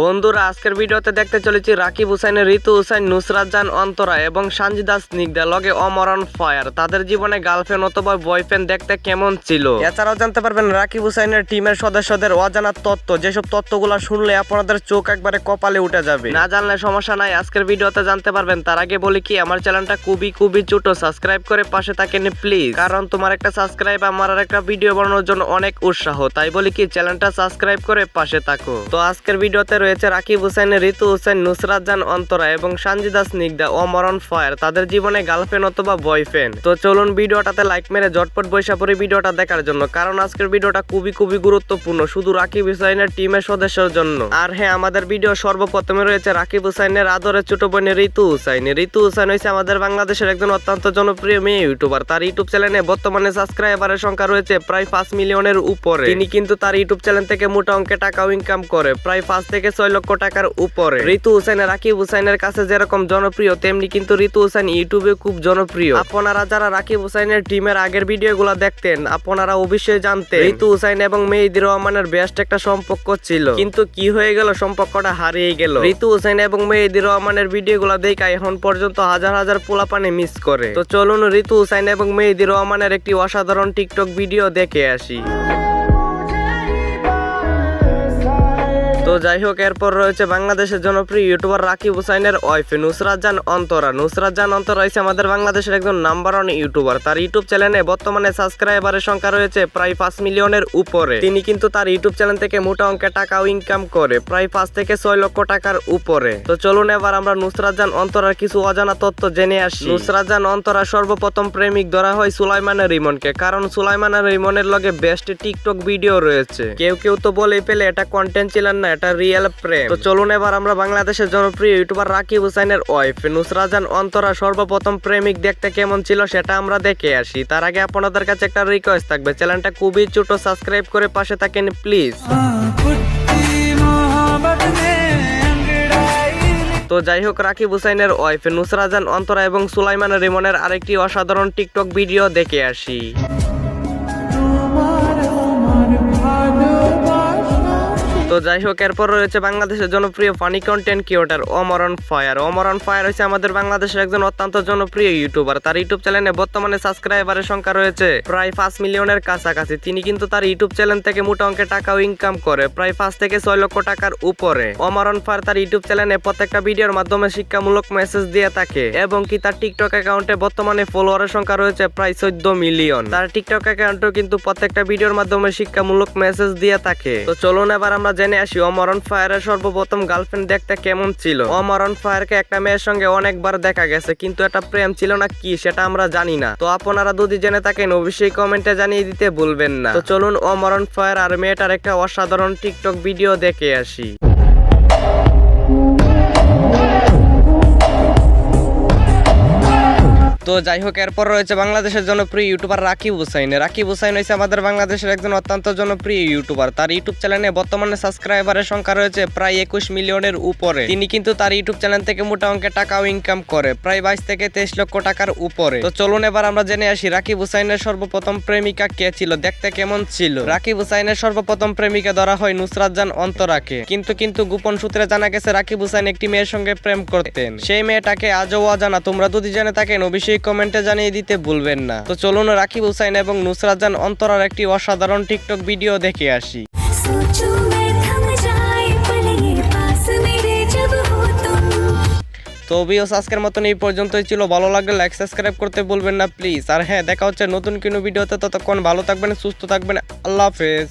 বন্ধুরা আজকের ভিডিওতে দেখতে চলেছি রাকিব হুসাইনের ঋতু হুসাইন, নুসরাত জাহান অন্তরা এবং সানজিদা স্নিগ্ধা লগে অমর অন ফায়ার তাদের জীবনে গার্লফ্রেন্ড অথবা বয়ফ্রেন্ড দেখতে কেমন ছিল। এছাড়াও জানতে পারবেন রাকিব হুসাইনের টিমের সদস্যদের অজানা তথ্য, যেসব তথ্যগুলো শুনলে আপনাদের চোখ একবারে কপালে উঠে যাবে। না জানলে সমস্যা নাই, আজকের ভিডিওতে জানতে পারবেন। তার আগে বলি কি, আমার চ্যানেলটা খুবই ছোট, সাবস্ক্রাইব করে পাশে থাকেন প্লিজ, কারণ তোমার একটা সাবস্ক্রাইব আমার আর একটা ভিডিও বানানোর জন্য অনেক উৎসাহ। তাই বলি কি, চ্যানেলটা সাবস্ক্রাইব করে পাশে থাকো। তো আজকের ভিডিওতে রয়েছে রাকিব হুসাইনের ঋতু হুসাইন, নুসরাত জাহান অন্তরা এবং সানজিদা স্নিগ্ধা অমর অন ফায়ার তাদের জীবনে গার্লফ্রেন্ড অথবা বয়ফ্রেন্ড। তো চলুন ভিডিওটাতে লাইক মেরে ঝটপট বৈশা পড়ি ভিডিওটা দেখার জন্য, কারণ আজকের ভিডিওটা খুবই গুরুত্বপূর্ণ শুধু রাকিব হুসাইনের টিমের সদস্যের জন্য। আর হ্যাঁ, আমাদের ভিডিও সর্বপ্রথমে রয়েছে রাকিব হুসাইনের আদরের ছোট বোন ঋতু হুসাইন। ঋতু হুসাইন হয়েছে আমাদের বাংলাদেশের একজন অত্যন্ত জনপ্রিয় মেয়ে ইউটিউবার। তার ইউটিউব চ্যানেলে বর্তমানে সাবস্ক্রাইবারের সংখ্যা রয়েছে প্রায় 5 মিলিয়নের উপরে। তিনি কিন্তু তার ইউটিউব চ্যানেল থেকে মোটা অঙ্কের টাকাও ইনকাম করে, প্রায় 5 থেকে 6 লক্ষ টাকার উপরে। ঋতু হুসাইন রাকিব হুসাইনের কাছে যেরকম জনপ্রিয়, তেমনি কিন্তু ঋতু হুসাইন ইউটিউবে খুব জনপ্রিয়। আপনারা যারা রাকিব হুসাইনের টিমের আগের ভিডিওগুলো দেখতেন, আপনারা অবশ্যই জানতেন ঋতু হুসাইন এবং মেহেদী রহমানের বেস্ট একটা সম্পর্ক ছিল, কিন্তু কি হয়ে গেল, সম্পর্কটা হারিয়ে গেল। ঋতু হুসাইন এবং মেহেদী রহমানের ভিডিওগুলো দেখা এখন পর্যন্ত হাজার পোলাপানে মিস করে। তো চলুন ঋতু হুসাইন এবং মেহেদী রহমানের একটি অসাধারণ টিকটক ভিডিও দেখে আসি। তো যাই হোক, এরপর রয়েছে বাংলাদেশের জনপ্রিয় ইউটিউবার রাকিব হুসাইনের ওয়াইফ নুসরাত জাহান অন্তরা। নুসরাত জাহান অন্তরা হয়েছে আমাদের বাংলাদেশের একজন নাম্বার 1 ইউটিউবার। তার ইউটিউব চ্যানেলে বর্তমানে সাবস্ক্রাইবারের সংখ্যা রয়েছে প্রায় 5 মিলিয়নের উপরে। তিনি কিন্তু তার ইউটিউব চ্যানেল থেকে মোটা অঙ্কের টাকাও ইনকাম করে, প্রায় 5 থেকে 6 লক্ষ টাকার উপরে। তো চলুন এবার আমরা নুসরাত জাহান অন্তরার কিছু অজানা তথ্য জেনে আসি। নুসরাত জাহান অন্তরা সর্বপ্রথম প্রেমিক ধরা হয় সুলাইমান রিমনকে, কারণ সুলাইমান রিমনের লগে বেস্ট টিকটক ভিডিও রয়েছে। কেউ তো বলেই পেলে এটা কন্টেন্ট ছিলেন না, এটা রিয়েল প্রেম। তো চলুন এবার আমরা বাংলাদেশের জনপ্রিয় ইউটিউবার রাকিব হুসাইনের ওয়াইফ নুসরাত জাহান অন্তরা সর্বপ্রথম প্রেমিক দেখতে কেমন ছিল সেটা আমরা দেখে আসি। তার আগে আপনাদের কাছে একটা রিকোয়েস্ট থাকবে, চ্যানেলটা খুবই ছোট, সাবস্ক্রাইব করে পাশে থাকেন প্লিজ। তো যাই হোক, রাকিব হুসাইনের ওয়াইফ নুসরাত জাহান অন্তরা এবং সুলাইমান রিমনের আরেকটি অসাধারণ টিকটক ভিডিও দেখে আসি। তো যাই হোক, এরপর রয়েছে বাংলাদেশের জনপ্রিয় funny content creator Amar on fire. Amar on fire হচ্ছে আমাদের বাংলাদেশের একজন অত্যন্ত জনপ্রিয় ইউটিউবার। তার ইউটিউব চ্যানেলে বর্তমানে সাবস্ক্রাইবারের সংখ্যা রয়েছে প্রায় 5 মিলিয়নের কাছাকাছি। তিনি কিন্তু তার ইউটিউব চ্যানেল থেকে মোটা অঙ্কের টাকাও ইনকাম করে, প্রায় 5 থেকে 6 লক্ষ টাকার উপরে। অমর অন ফায়ার তার ইউটিউব চ্যানেলে প্রত্যেকটা ভিডিওর মাধ্যমে শিক্ষামূলক মেসেজ দিয়ে থাকে, এবং কি তার টিকটক অ্যাকাউন্টে বর্তমানে ফলোয়ারের সংখ্যা রয়েছে প্রায় 14 মিলিয়ন। তার টিকটক অ্যাকাউন্টেও কিন্তু প্রত্যেকটা ভিডিওর মাধ্যমে শিক্ষামূলক মেসেজ দিয়ে থাকে। তো চলুন এবার আমরা জেনে আসি অমর অন ফায়ারের সর্বপ্রথম গার্লফ্রেন্ড দেখতে কেমন ছিল। অমর অন ফায়ারকে একটা মেয়ের সঙ্গে অনেকবার দেখা গেছে, কিন্তু এটা প্রেম ছিল না কি সেটা আমরা জানি না। তো আপনারা যদি জেনে থাকেন অবশ্যই কমেন্টে জানিয়ে দিতে ভুলবেন না। তো চলুন অমর অন ফায়ার আর মেয়েটার একটা অসাধারণ টিকটক ভিডিও দেখে আসি। তো যাই হোক, এরপর রয়েছে বাংলাদেশের জনপ্রিয় ইউটিউবার রাকিব হুসাইন। রাকিব হুসাইন হয়েছে আমাদের বাংলাদেশের একজন অত্যন্ত জনপ্রিয় ইউটিউবার। তার ইউটিউব চ্যানেলে বর্তমানে সাবস্ক্রাইবারের সংখ্যা রয়েছে প্রায় 21 মিলিয়নের উপরে। তিনি কিন্তু তার ইউটিউব চ্যানেল থেকে মোটা অঙ্কের টাকাও ইনকাম করে, প্রায় 22 থেকে 23 লক্ষ টাকার উপরে। তো চলুন এবার আমরা জেনে আসি রাকিব হুসাইনের সর্বপ্রথম প্রেমিকা কে ছিল, দেখতে কেমন ছিল। রাকিব হুসাইনের সর্বপ্রথম প্রেমিকা ধরা হয় নুসরাত জাহান অন্তরাকে, কিন্তু গোপন সূত্রে জানা গেছে রাকিব হুসাইন একটি মেয়ের সঙ্গে প্রেম করতেন। সেই মেয়েটাকে আজও অজানা। তোমরা যদি জেনে থাকেন অবশ্যই কমেন্টে জানিয়ে দিতে ভুলবেন না। তো চলুন রাকিব হুসাইন এবং নুসরাত জাহান অন্তরার একটি অসাধারণ টিকটক ভিডিও দেখে আসি। তো ভিউয়ার্স, আজকের মতন এই পর্যন্তই ছিল। ভালো লাগলে লাইক সাবস্ক্রাইব করতে ভুলবেন না প্লিজ। আর হ্যাঁ, দেখা হচ্ছে নতুন কোনো ভিডিওতে। ততক্ষণ ভালো থাকবেন, সুস্থ থাকবেন। আল্লাহ হাফেজ।